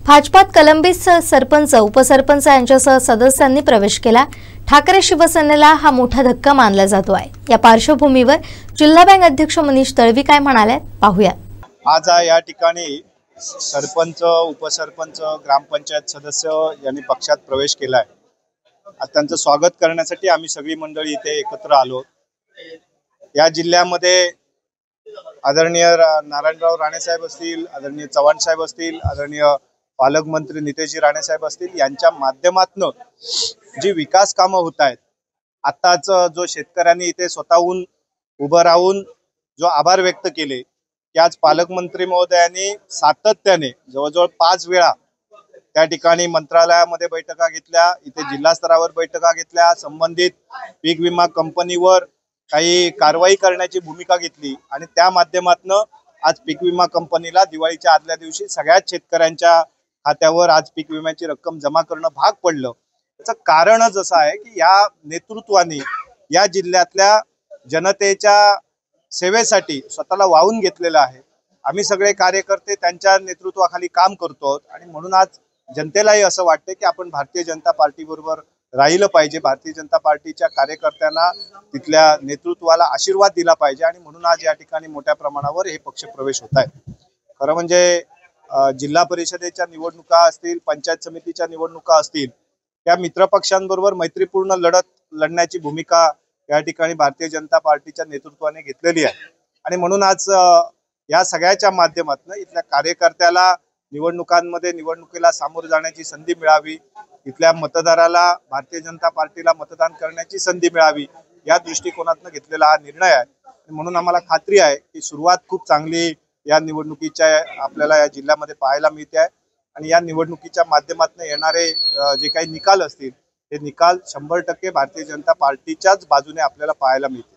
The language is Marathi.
भाजपात कलंबित सरपंच, उपसरपंच यांच्यासह सदस्यांनी प्रवेश केला। ठाकरे शिवसेनेला हा मोठा धक्का मानला जातो आहे। या पार्श्वभूमीवर जिल्हा बँक अध्यक्ष मनीष दळवी काय म्हणाले पाहूया। आज या ठिकाणी सरपंच, उपसरपंच, ग्रामपंचायत सदस्य यांनी पक्षात प्रवेश केलाय। आज त्यांचं स्वागत करण्यासाठी आम्ही सगळी मंडळी इथे एकत्र आलो। या जिल्ह्यामध्ये आदरणीय नारायणराव राणे साहेब असतील, आदरणीय चव्हाण साहेब असतील, आदरणीय पालकमंत्री नितेशजी राणे साहेब असतील, यांच्या माध्यमातून जी विकास कामं होत आहेत, आताच जो शेतकऱ्यांनी इथे स्वतःहून उभं राहून जो आभार व्यक्त केले, की आज पालकमंत्री महोदयांनी सातत्याने जवळजवळ 5 वेळा त्या ठिकाणी मंत्रालयामध्ये बैठका घेतल्या, इथे जिल्हा स्तरावर बैठका घेतल्या, संबंधित पीक विमा कंपनीवर काही कारवाई करण्याची भूमिका घेतली आणि त्या माध्यमातून आज पीक विमा कंपनीला दिवाळीच्या आदल्या दिवशी सगळ्याच शेतकऱ्यांच्या खात्यावर आज पीक विम्याची रक्कम जमा करणं भाग पडलं। त्याचं कारणच असं आहे की या नेतृत्वाने या जिल्ह्यातल्या जनतेच्या सेवेसाठी स्वतःला वाहून घेतलेलं आहे। आम्ही सगळे कार्यकर्ते त्यांच्या नेतृत्वाखाली काम करतो आणि म्हणून आज जनतेलाही असं वाटतं की आपण भारतीय जनता पार्टी बरोबर राहिलं पाहिजे, भारतीय जनता पार्टीच्या कार्यकर्त्यांना, तिथल्या नेतृत्वाला आशीर्वाद दिला पाहिजे आणि म्हणून आज या ठिकाणी मोठ्या प्रमाणावर हे पक्ष प्रवेश होत आहे। खरं म्हणजे जिल्हा परिषदेच्या निवडणुका असतील, पंचायत समितीच्या निवडणुका असतील, त्या मित्रपक्षांबरोबर मैत्रीपूर्ण लढत लढण्याची भूमिका या ठिकाणी भारतीय जनता पार्टीच्या नेतृत्वाने घेतलेली आहे आणि म्हणून आज या सगळ्याच्या माध्यमातून इथल्या कार्यकर्त्याला निवडणुकीला सामोरं जाण्याची संधी मिळावी, इथल्या मतदाराला भारतीय जनता पार्टीला मतदान करण्याची संधी मिळावी, या दृष्टिकोनातून घेतलेला हा निर्णय आहे। म्हणून आम्हाला खात्री आहे की सुरुवात खूप चांगली या निवडणुकीच्या आपल्याला या जिल्ह्यामध्ये पाहायला मिळते आहे आणि या निवडणुकीच्या माध्यमातून येणारे जे काही निकाल असतील, ते निकाल 100% भारतीय जनता पार्टीच्याच बाजूने आपल्याला पाहायला मिळते।